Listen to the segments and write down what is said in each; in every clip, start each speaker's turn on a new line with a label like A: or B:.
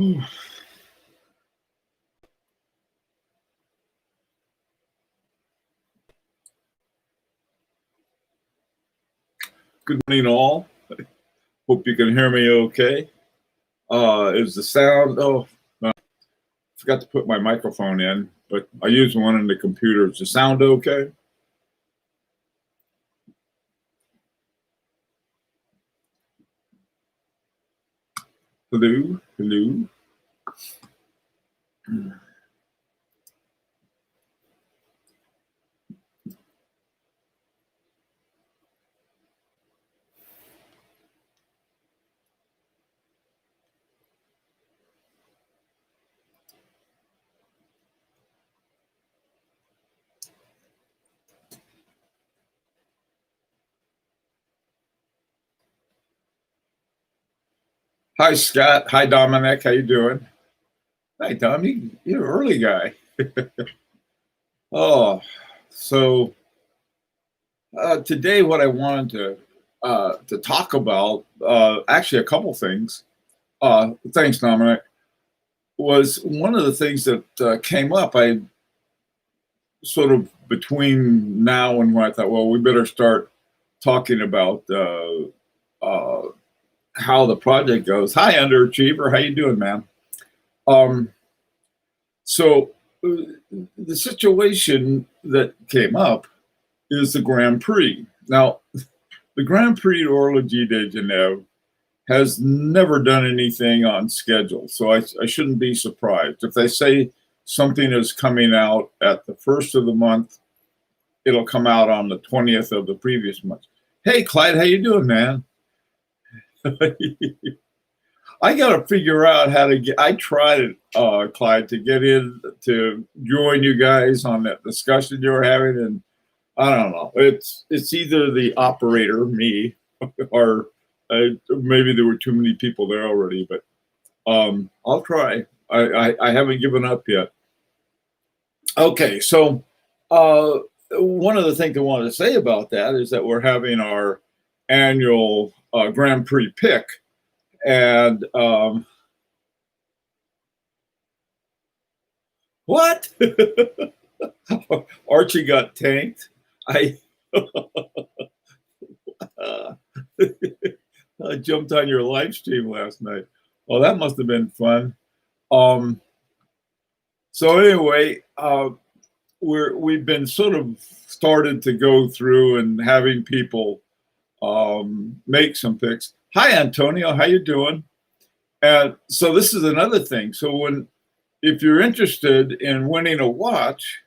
A: Good morning, all. Hope you can hear me okay. Is the sound? Oh, no, forgot to put my microphone in, but I use one in the computer. Is the sound okay? Hello, hello. Hi, Scott. Hi, Dominic. How you doing? Hi, Dom. You're an early guy. Oh, so today what I wanted to talk about, actually a couple things. Thanks, Dominic. Was one of the things that came up. I sort of between now and when I thought, well, we better start talking about uh, how the project goes. Hi, underachiever. How you doing, man? Um, so the situation that came up is the Grand Prix. Now, the Grand Prix d'Horlogerie de Genève has never done anything on schedule, so I shouldn't be surprised if they say something is coming out at the first of the month. It'll come out on the 20th of the previous month. Hey, Clyde, how you doing, man? I got to figure out how to get. I tried, Clyde, to get in to join you guys on that discussion you were having, and I don't know. It's either the operator, me, or maybe there were too many people there already. But I'll try. I haven't given up yet. Okay, so one of the things I wanted to say about that is that we're having our annual Grand Prix pick, and what? Archie got tanked. I I jumped on your live stream last night. Well, that must have been fun. Um, so anyway, we've been sort of started to go through and having people make some picks. Hi, Antonio. How you doing? And so this is another thing. So if you're interested in winning a watch,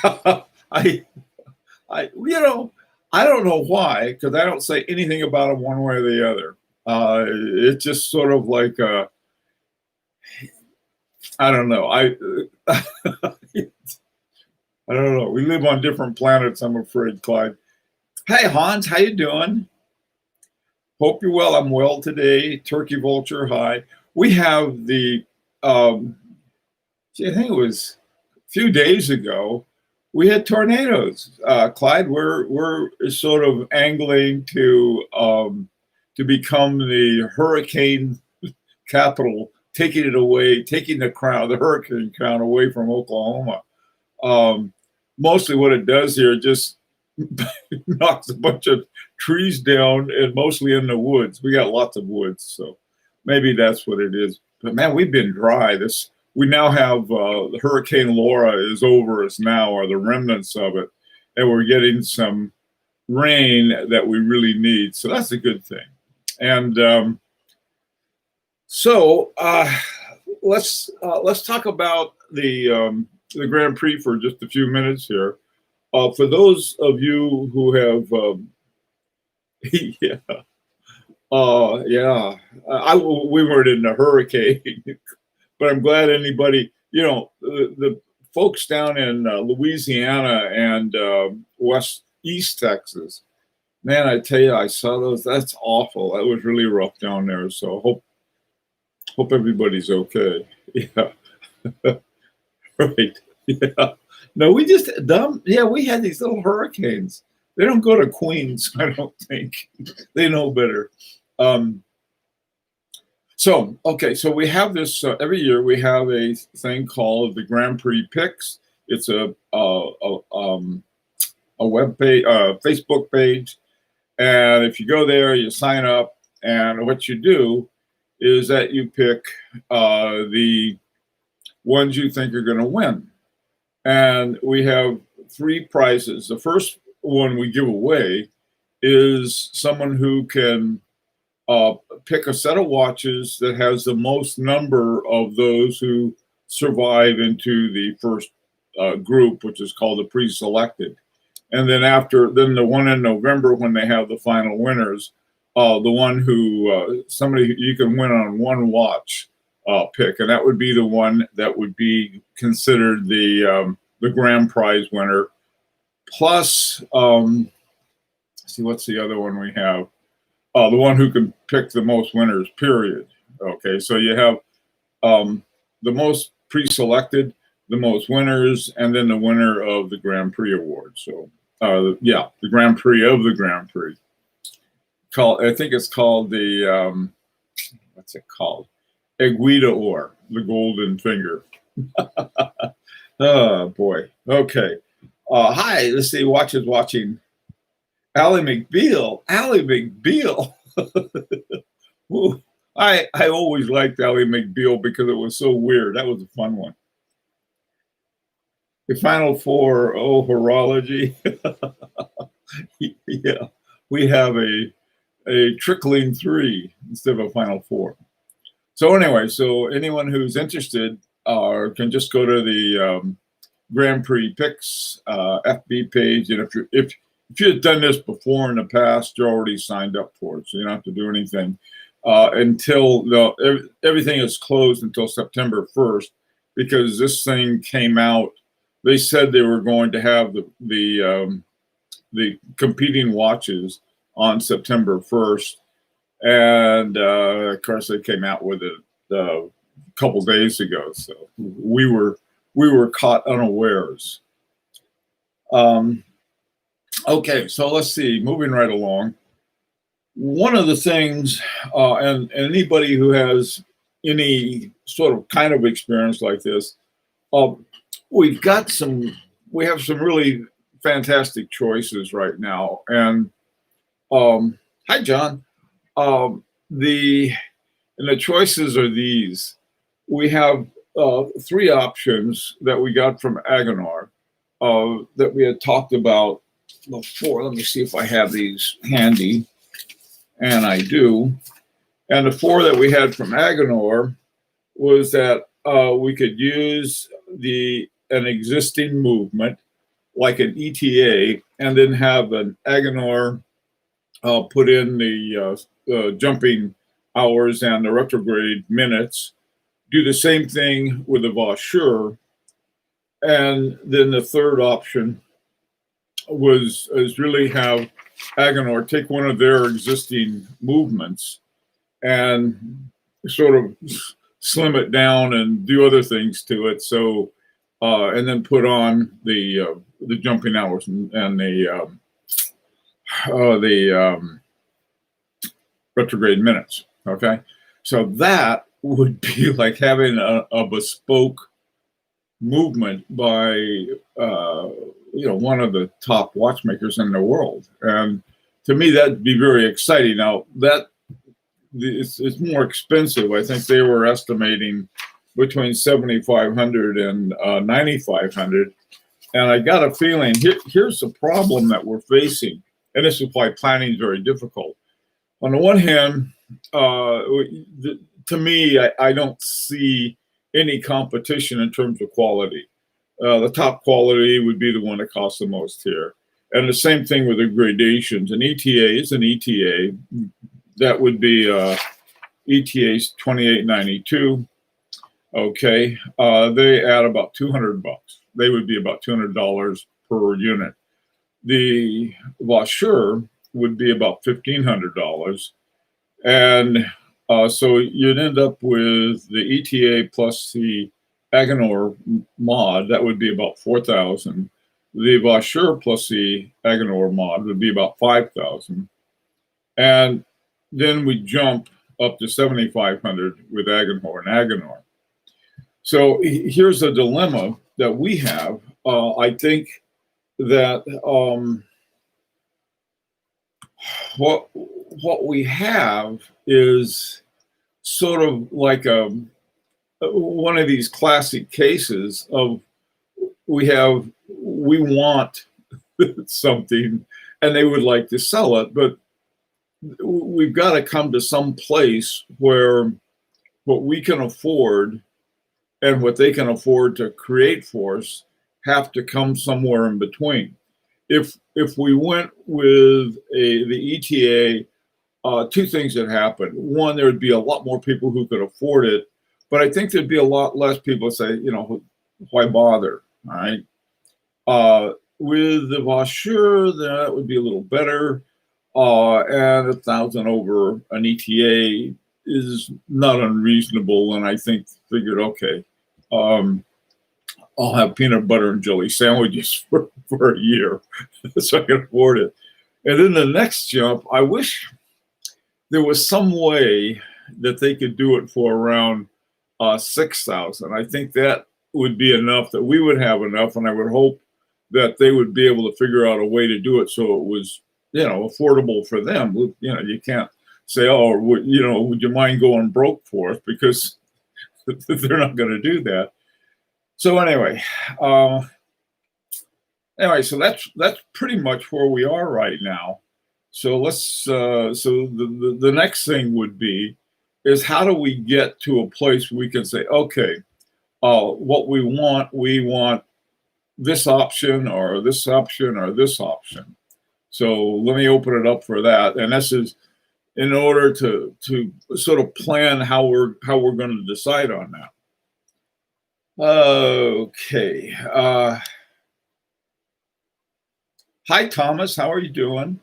A: I I don't know why, because I don't say anything about them one way or the other. It's just sort of like I don't know. I don't know. We live on different planets, I'm afraid, Clyde. Hey, Hans, how you doing? Hope you're well. I'm well today. Turkey Vulture, hi. We have I think it was a few days ago, we had tornadoes. Clyde, we're sort of angling to become the hurricane capital, taking it away, taking the hurricane crown away from Oklahoma. Mostly what it does here just knocks a bunch of trees down, and mostly in the woods. We got lots of woods, so maybe that's what it is. But man, we've been dry. We now have Hurricane Laura is over us now, or the remnants of it, and we're getting some rain that we really need. So that's a good thing. And so let's talk about the Grand Prix for just a few minutes here. For those of you who have, yeah, yeah, we weren't in a hurricane, but I'm glad anybody, the folks down in Louisiana and East Texas, man, I tell you, I saw those. That's awful. That was really rough down there. So hope everybody's okay. Yeah, right. Yeah. No, we just dumb. Yeah, we had these little hurricanes. They don't go to Queens, I don't think. They know better. Um, So, okay, so we have this every year. We have a thing called the Grand Prix Picks. It's a web page, Facebook page, and if you go there, you sign up, and what you do is that you pick the ones you think are going to win, and we have three prizes. The first one we give away is someone who can pick a set of watches that has the most number of those who survive into the first group, which is called the pre-selected. And then then the one in November when they have the final winners, the one who somebody you can win on one watch pick, and that would be the one that would be considered the grand prize winner. Plus, see what's the other one we have? The one who can pick the most winners, period. Okay, so you have the most pre-selected, the most winners, and then the winner of the Grand Prix award. So, yeah, the Grand Prix of the Grand Prix. I think it's called the, what's it called? Aiguille d'Or, the golden finger. Oh, boy. Okay. Hi, let's see, watching. Ally McBeal. Ooh, I always liked Ally McBeal because it was so weird. That was a fun one. The Final Four, horology. Yeah, we have a trickling three instead of a Final Four. So anyway, so anyone who's interested can just go to the Grand Prix Picks FB page, and if you had done this before in the past, you're already signed up for it, so you don't have to do anything until everything is closed until September 1st, because this thing came out. They said they were going to have the competing watches on September 1st, and of course they came out with it a couple days ago, so we were caught unawares. Okay, so let's see, moving right along. One of the things, and anybody who has any sort of kind of experience like this, we have some really fantastic choices right now. And hi, John. The choices are these. We have three options that we got from Agenor that we had talked about before. Let me see if I have these handy, and I do. And the four that we had from Agenor was that we could use an existing movement like an ETA, and then have an Agenor put in the jumping hours and the retrograde minutes. Do the same thing with the Vaucheur, and then the third option is really have Agenor take one of their existing movements and sort of slim it down and do other things to it. So, and then put on the jumping hours and the retrograde minutes. Okay, so that would be like having a bespoke movement by one of the top watchmakers in the world, and to me that'd be very exciting. Now that it's more expensive. I think they were estimating between $7,500 and $9,500, and I got a feeling here's the problem that we're facing, and this is why planning is very difficult. On the one hand, to me, I don't see any competition in terms of quality. The top quality would be the one that costs the most here. And the same thing with the gradations. An ETA is an ETA. That would be ETA's $28.92. Okay, they add about $200. They would be about $200 per unit. The Vaucheur would be about $1,500, and so you'd end up with the ETA plus the Agenor mod. That would be about $4,000. The Vaucheur plus the Agenor mod would be about $5,000, and then we jump up to 7,500 with Agenhor and Agenor. So here's a dilemma that we have. I think that what we have is sort of like one of these classic cases of we want something and they would like to sell it, but we've got to come to some place where what we can afford and what they can afford to create for us have to come somewhere in between. If we went with the ETA, two things that happen. One, there would be a lot more people who could afford it, but I think there'd be a lot less people say, why bother? All right. With the Vaucher, that would be a little better. And 1,000 over an ETA is not unreasonable. And I figured, okay, I'll have peanut butter and jelly sandwiches for a year so I can afford it. And then the next jump, I wish there was some way that they could do it for around 6,000. I think that would be enough, that we would have enough, and I would hope that they would be able to figure out a way to do it so it was, affordable for them. You can't say, oh, would you mind going broke for us, because they're not going to do that. So anyway, so that's pretty much where we are right now. So let's so the next thing would be is how do we get to a place where we can say, okay, what we want this option or this option or this option. So let me open it up for that. And this is in order to sort of plan how we're going to decide on that. Okay. Hi, Thomas. How are you doing?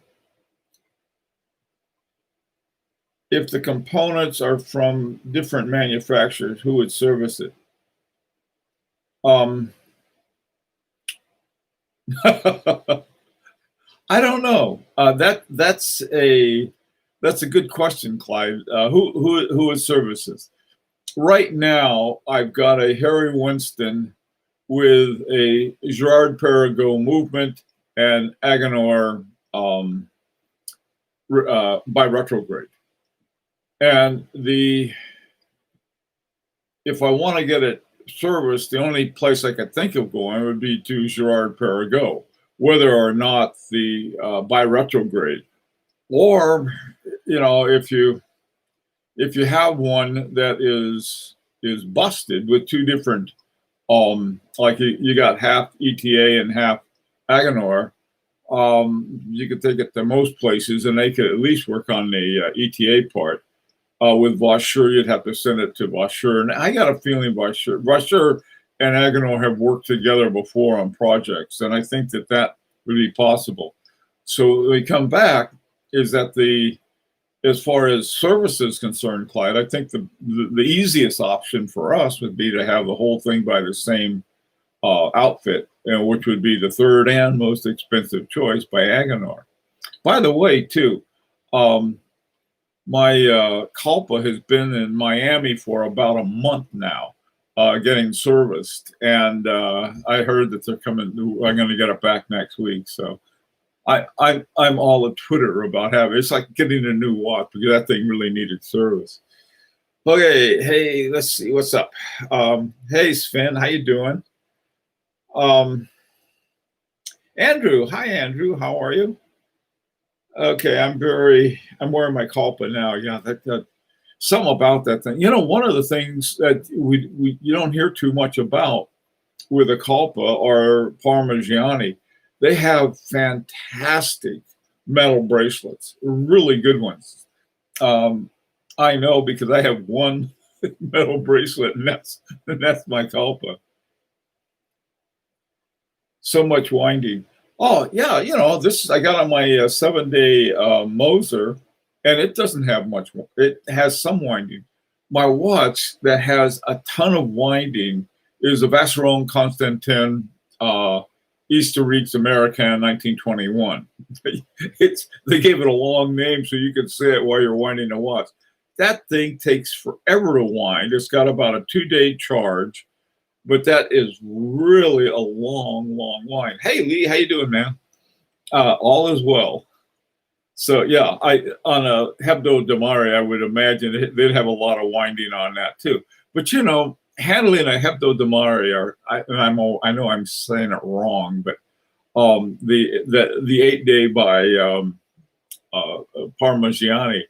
A: If the components are from different manufacturers, who would service it? I don't know. That's a good question, Clyde. Who is services? Right now, I've got a Harry Winston with a Girard-Perregaux movement and Agenor by retrograde. And if I want to get it serviced, the only place I could think of going would be to Girard-Perregaux, whether or not the by retrograde, or if you have one that is busted with two different like you got half ETA and half Agenor, you could take it to most places and they could at least work on the ETA part. With Vaucher, you'd have to send it to Vaucher. And I got a feeling Vaucher and Agenor have worked together before on projects, and I think that would be possible. So when we come back, is that as far as service is concerned, Clyde, I think the easiest option for us would be to have the whole thing by the same outfit, which would be the third and most expensive choice by Agenor. By the way, too, my Culpa has been in Miami for about a month now, getting serviced, and I heard that they're coming. I'm going to get it back next week, so I'm all at Twitter about it's like getting a new watch because that thing really needed service. Okay, hey, let's see what's up. Hey, Sven, how you doing? Andrew, hi, Andrew, how are you? Okay, I'm wearing my Culpa now. Yeah, that something about that thing. One of the things that you don't hear too much about with a Culpa or Parmigiani, they have fantastic metal bracelets, really good ones. I know because I have one metal bracelet, and that's my Culpa. So much winding. Oh yeah, this I got on my 7-day Moser, and it doesn't have much. It has some winding. My watch that has a ton of winding is a Vacheron Constantin Historiques Americain 1921. They gave it a long name so you could say it while you're winding the watch. that thing takes forever to wind. It's got about a 2-day charge, but that is really a long, long wind. Hey, Lee, how you doing, man? All is well. So yeah, I on a Hebdo Damari, I would imagine they'd have a lot of winding on that too. But handling a Hebdo Damari, I know I'm saying it wrong, but the 8-day by Parmigiani,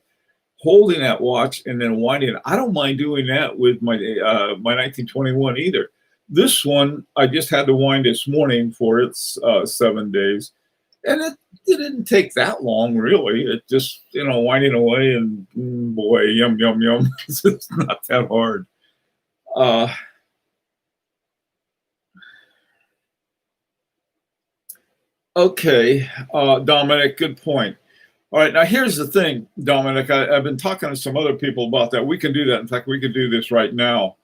A: holding that watch and then winding it. I don't mind doing that with my 1921 either. This one I just had to wind this morning for its 7 days, and it didn't take that long really. It just winding away, and boy, yum yum yum. It's not that hard. Okay, Dominic, good point. All right, now here's the thing, Dominic. I've been talking to some other people about that. We can do that. In fact, we could do this right now.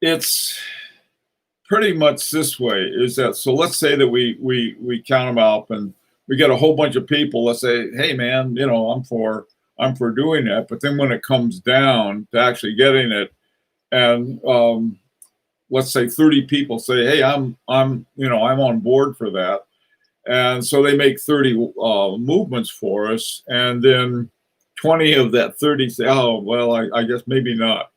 A: It's pretty much this way. Is that so? Let's say that we count them up, and we get a whole bunch of people. Let's say, hey, man, I'm for doing that. But then when it comes down to actually getting it, and let's say 30 people say, hey, I'm on board for that. And so they make 30 movements for us, and then 20 of that 30 say, "Oh, well, I guess maybe not."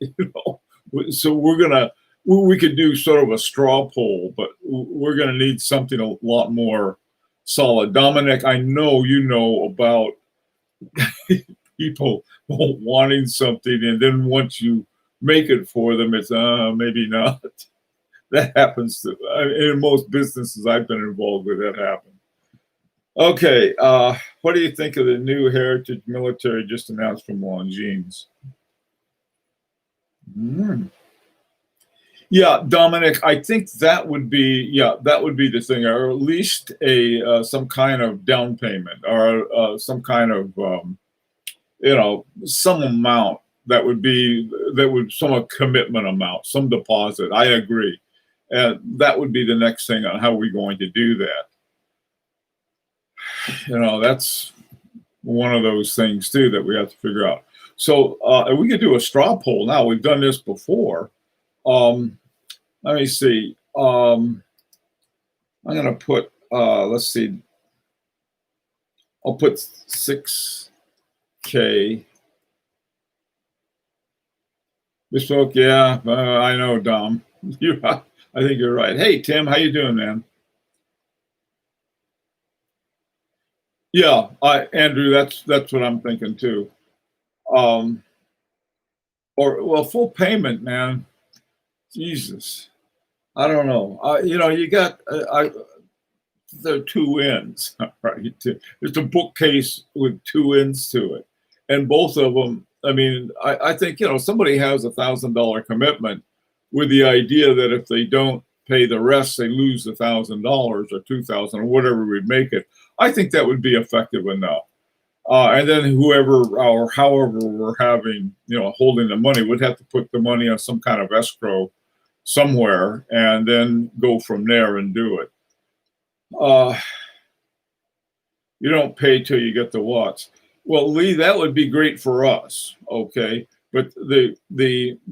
A: So we could do sort of a straw poll, but we're gonna need something a lot more solid. Dominic, I know you know about people wanting something, and then once you make it for them, it's maybe not. That happens in most businesses I've been involved with. That happens. Okay, what do you think of the new Heritage Military just announced from Longines? Yeah, Dominic, I think that would be the thing, or at least some kind of down payment, or some kind of some amount that would some commitment amount, some deposit. I agree, and that would be the next thing on how we're going to do that. That's one of those things too that we have to figure out. So we could do a straw poll now. We've done this before. Let me see. I'm going to put, let's see. I'll put 6K. Bespoke, yeah, I know, Dom. I think you're right. Hey, Tim, how you doing, man? Yeah, Andrew, that's what I'm thinking too. Or full payment, man. Jesus, I don't know. You got there are two ends, right? It's a bookcase with two ends to it, and both of them. I mean, I think somebody has $1,000 commitment with the idea that if they don't pay the rest, they lose $1,000 or $2,000 or whatever we make it. I think that would be effective enough. And then whoever or however we're having, holding the money would have to put the money on some kind of escrow somewhere and then go from there and do it. You don't pay till you get the watts. Well, Lee, that would be great for us, okay? But the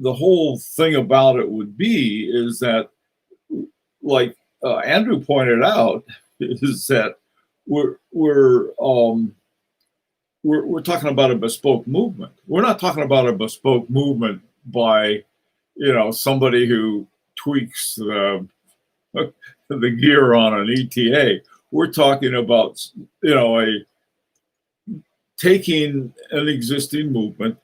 A: whole thing about it would be is that, like Andrew pointed out, is that we're talking about a bespoke movement. We're not talking about a bespoke movement by, somebody who tweaks the gear on an ETA. We're talking about, taking an existing movement,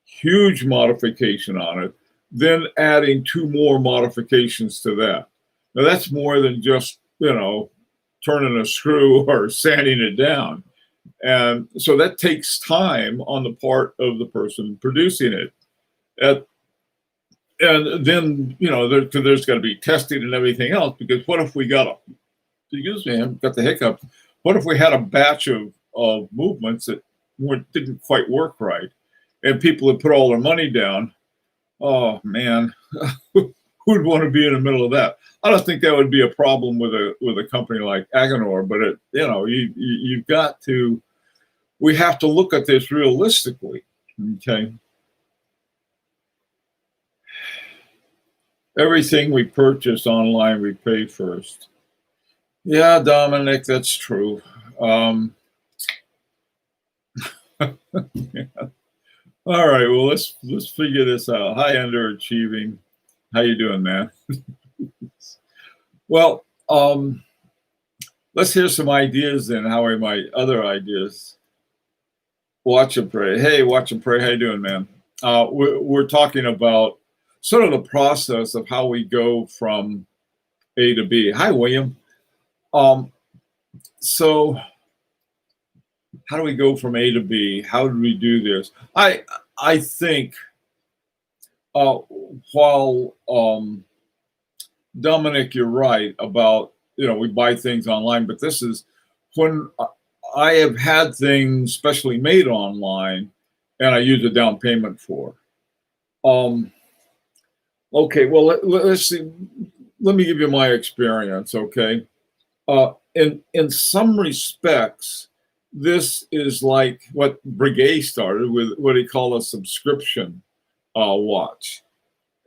A: huge modification on it, then adding 2 more modifications to that. Now that's more than just, turning a screw or sanding it down. And so that takes time on the part of the person producing it. And then, there's got to be testing and everything else, because what if we got got the hiccups. What if we had a batch of movements that didn't quite work right, and people had put all their money down? Oh man, who'd want to be in the middle of that? I don't think that would be a problem with a company like Agenor, but you've got to we have to look at this realistically. Okay. Everything we purchase online, we pay first. Yeah, Dominic, that's true. Yeah. All right, well, let's figure this out. Hi, underachieving. How you doing, man? Well, let's hear some ideas then. How are my other ideas? Watch and pray. Hey, watch and pray. How you doing, man? We're talking about sort of the process of how we go from A to B. Hi, William. Um, so how do we go from A to B? How do we do this? I think uh, while Dominic, you're right about we buy things online, but this is when I have had things specially made online, and I use a down payment for. Okay, well let's see. Let me give you my experience. Okay, in some respects, this is like what Breguet started with, what he called a subscription watch,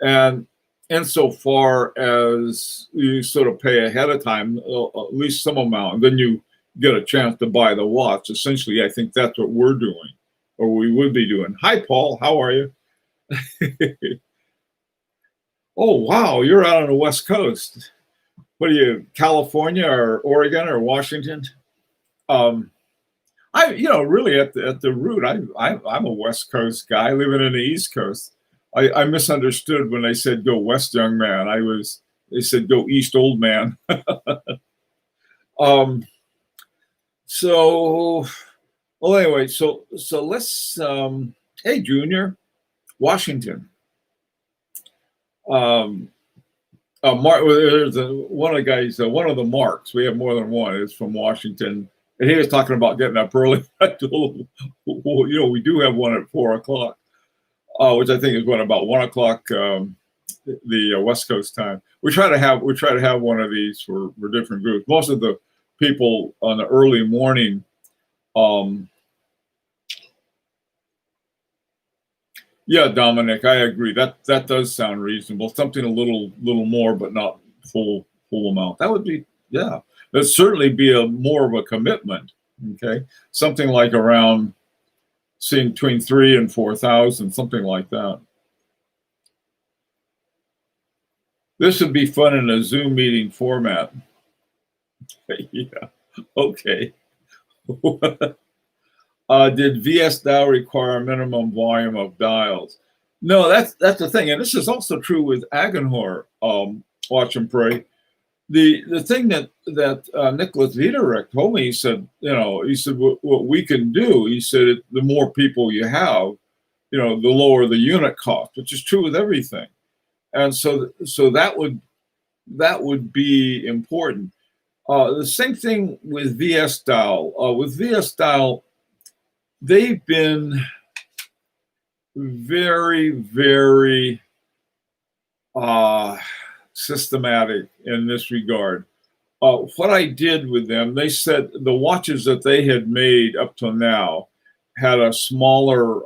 A: and insofar as you sort of pay ahead of time, at least some amount, and then you get a chance to buy the watch. Essentially, I think that's what we're doing, or we would be doing. Hi, Paul. How are you? Oh, wow. You're out on the West Coast. What are you, California or Oregon or Washington? Really at the root, I'm a West Coast guy living in the East Coast. I misunderstood when they said go west, young man. They said go east, old man. So well, anyway, so let's hey, Junior, Washington. Mark, there's one of the guys, one of the Marks. We have more than one. Is from Washington, and he was talking about getting up early. I told him, well, we do have one at 4:00, which I think is about 1:00 the West Coast time. We try to have one of these for different groups. Most of the people on the early morning. Yeah, Dominic, I agree. That does sound reasonable. Something a little more, but not full amount. That would be, yeah. That'd certainly be more of a commitment. Okay, something like around, seeing between 3,000 and 4,000, something like that. This would be fun in a Zoom meeting format. Yeah. Okay. Did VS dial require a minimum volume of dials? No, that's the thing, and this is also true with Agenhor. Watch and pray. The thing that Nicholas Wiederrecht told me, he said what we can do. He said the more people you have, the lower the unit cost, which is true with everything, and so that would be important. The same thing with VS dial. With VS dial, they've been very, very systematic in this regard. What I did with them, they said the watches that they had made up to now had a smaller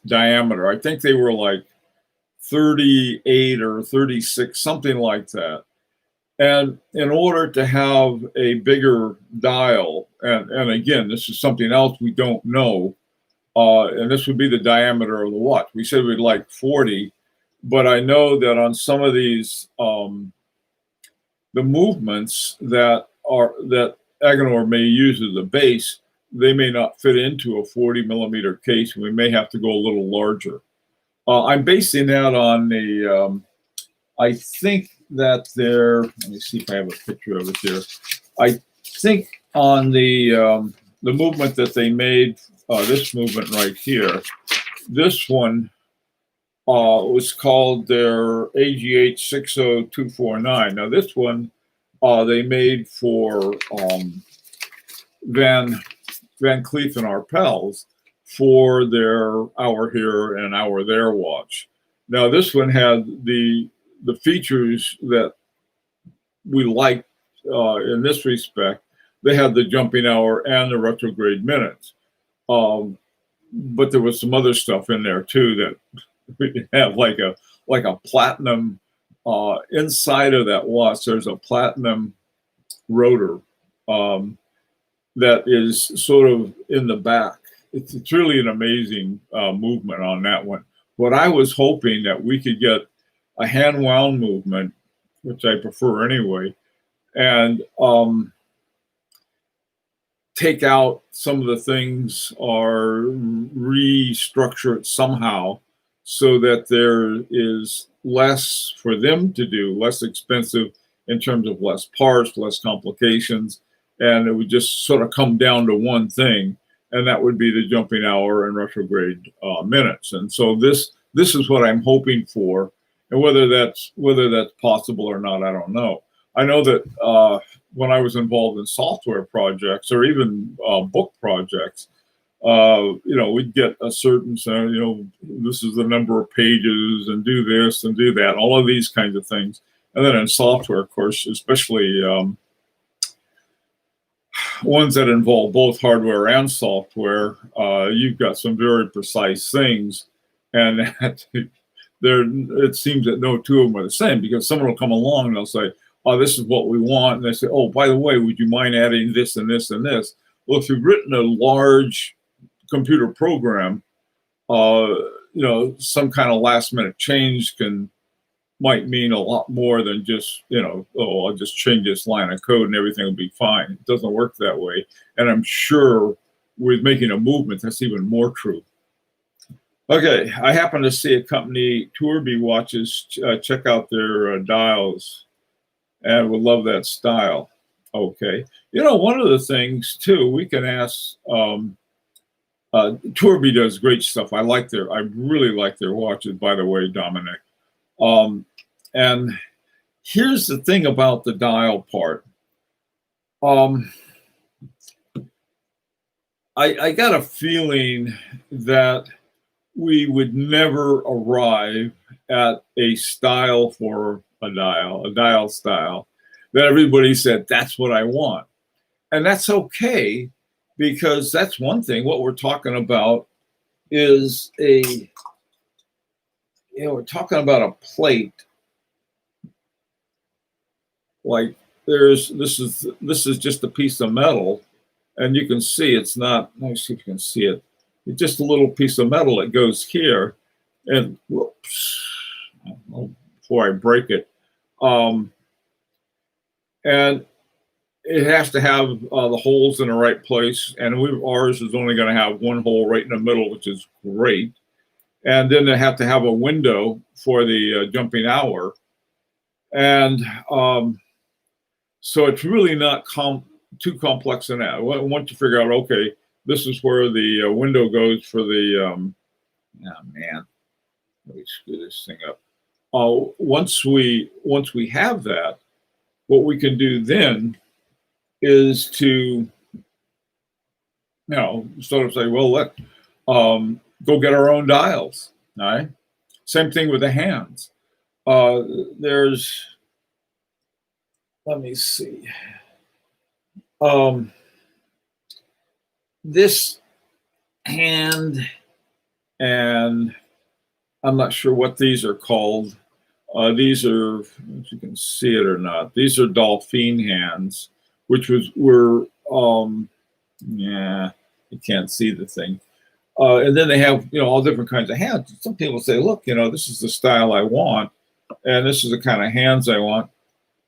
A: diameter. I think they were like 38 or 36, something like that. And in order to have a bigger dial, and again, this is something else we don't know, and this would be the diameter of the watch. We said we'd like 40, but I know that on some of these, the movements that Agenhor may use as a base, they may not fit into a 40 millimeter case, and we may have to go a little larger. I'm basing that on the, I think that let me see if I have a picture of it here. I think on the movement that they made, this movement right here, this one was called their AGH 60249. Now this one they made for Van Cleef and Arpels for their hour here and hour there watch. Now this one had the features that we like in this respect. they had the jumping hour and the retrograde minutes. But there was some other stuff in there too that we have like a platinum inside of that watch. There's a platinum rotor that is sort of in the back. It's really an amazing movement on that one. What I was hoping that we could get a hand wound movement, which I prefer anyway, and take out some of the things or restructure it somehow so that there is less for them to do, less expensive in terms of less parts, less complications, and it would just sort of come down to one thing, and that would be the jumping hour and retrograde minutes. And so this is what I'm hoping for, and whether that's possible or not, I don't know. I know that when I was involved in software projects or even book projects, we'd get a certain, this is the number of pages and do this and do that, all of these kinds of things. And then in software, of course, especially ones that involve both hardware and software, you've got some very precise things. And it seems that no two of them are the same, because someone will come along and they'll say, oh, this is what we want. And they say, oh, by the way, would you mind adding this and this and this? Well, if you've written a large computer program, some kind of last minute change might mean a lot more than just, oh, I'll just change this line of code and everything will be fine. It doesn't work that way. And I'm sure with making a movement, that's even more true. Okay, I happen to see a company, Tourby watches, check out their dials, and would love that style. Okay, one of the things too, we can ask, Tourby does great stuff. I really like their watches, by the way, Dominic. And here's the thing about the dial part. I got a feeling that we would never arrive at a style for a dial style that everybody said, that's what I want. And that's okay, because that's one thing. What we're talking about is we're talking about a plate. Like this is just a piece of metal, and you can see it's not, let me see if you can see it. It's just a little piece of metal that goes here, and whoops, before I break it. And it has to have the holes in the right place, and ours is only going to have one hole right in the middle, which is great. And then they have to have a window for the jumping hour, and so it's really not too complex in that. Once you figure out, okay, this is where the window goes for the oh man, let me screw this thing up. Once we have that, what we can do then is to sort of say, well, let go get our own dials. All right. Same thing with the hands. Let me see. This hand, and I'm not sure what these are called. These are, if you can see it or not, these are Dolphine hands, which were you can't see the thing. And then they have, all different kinds of hands. Some people say, look, this is the style I want, and this is the kind of hands I want.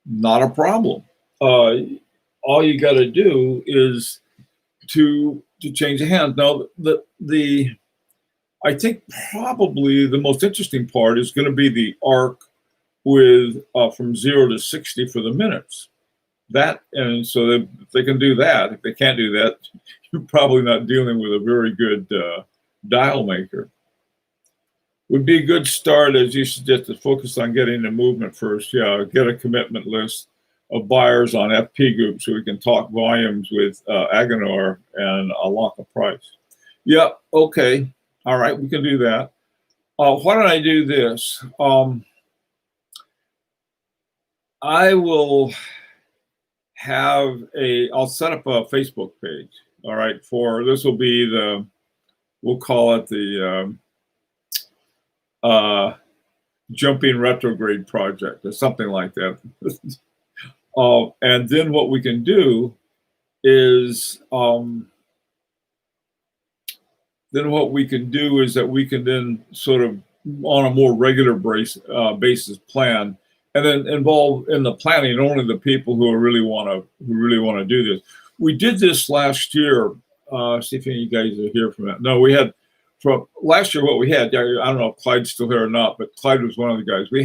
A: Not a problem. All you got to do is to change the hand. Now, I think probably the most interesting part is going to be the arc with from 0 to 60 for the minutes. And so if they can do that, if they can't do that, you're probably not dealing with a very good dial maker. Would be a good start, as you suggest, to focus on getting the movement first. Yeah, get a commitment list of buyers on FP Group so we can talk volumes with Agenor and lock a price. Yeah, okay. All right, we can do that. Why don't I do this? I will I'll set up a Facebook page. All right, for this will be we'll call it the Jumping Retrograde Project or something like that. And then what we can do is that we can then sort of on a more regular basis plan, and then involve in the planning only the people who really want to do this. We did this last year. See if any of you guys are here from that. No, we had from last year. What we had, I don't know if Clyde's still here or not, but Clyde was one of the guys. We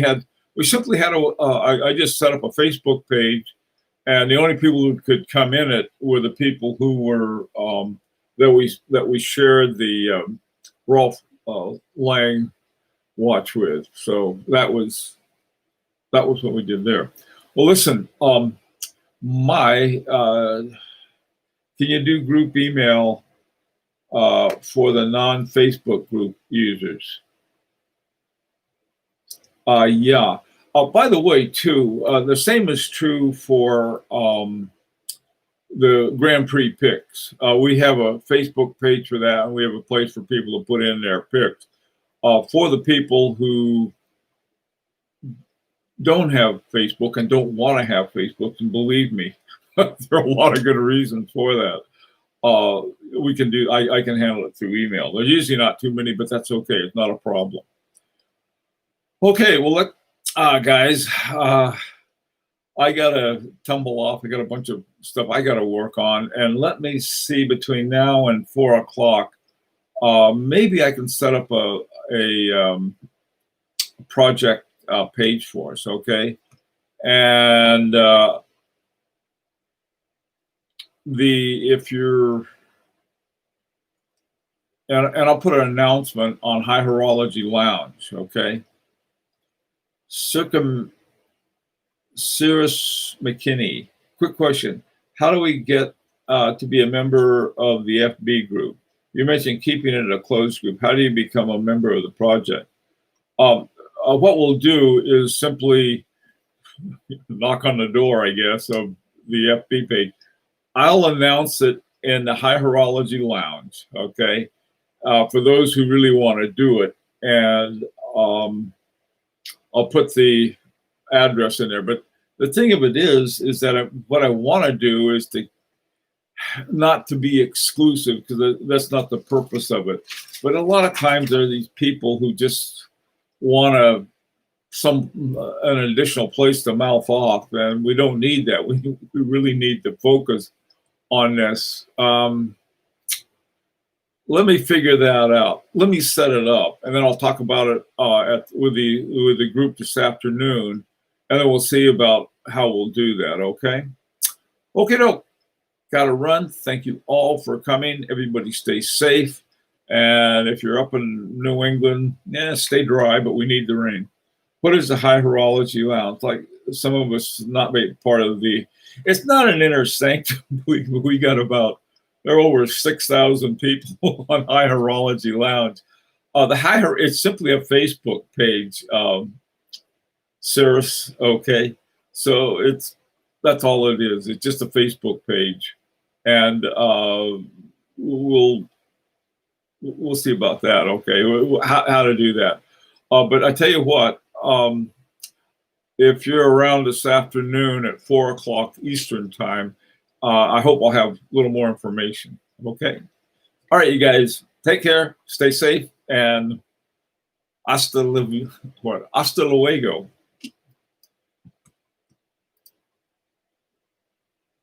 A: simply had I just set up a Facebook page, and the only people who could come in it were the people who were that we shared the Rolf Lang watch with. So that was what we did there. Well, listen, can you do group email for the non-Facebook group users? Yeah. By the way, too, the same is true for the Grand Prix picks. We have a Facebook page for that, and we have a place for people to put in their picks. For the people who don't have Facebook and don't want to have Facebook, and believe me, there are a lot of good reasons for that. We can do. I can handle it through email. There's usually not too many, but that's okay. It's not a problem. Okay, well, guys, I gotta tumble off. I got a bunch of stuff I gotta work on, and let me see between now and 4 o'clock. Maybe I can set up a project page for us, okay? And and I'll put an announcement on High Horology Lounge, okay? Cirrus McKinney, quick question. How do we get to be a member of the FB group? You mentioned keeping it a closed group. How do you become a member of the project? What we'll do is simply knock on the door, I guess, of the FB page. I'll announce it in the High Horology Lounge, okay, for those who really want to do it. And I'll put the address in there. But the thing of it is that what I want to do is not to be exclusive, because that's not the purpose of it. But a lot of times there are these people who just want an additional place to mouth off, and we don't need that. We really need to focus on this. Let me figure that out. Let me set it up, and then I'll talk about it with the group this afternoon, and then we'll see about how we'll do that. Okay. No. Got to run. Thank you all for coming. Everybody stay safe. And if you're up in New England, stay dry, but we need the rain. What is the High Horology Lounge? Like some of us not made part of it's not an inner sanctum. We got there are over 6,000 people on High Horology Lounge. It's simply a Facebook page, Cirrus, okay? So that's all it is. It's just a Facebook page. And we'll see about that, okay? How to do that. But I tell you what, if you're around this afternoon at 4 o'clock Eastern time, I hope I'll have a little more information, okay? All right, you guys, take care, stay safe, and hasta luego.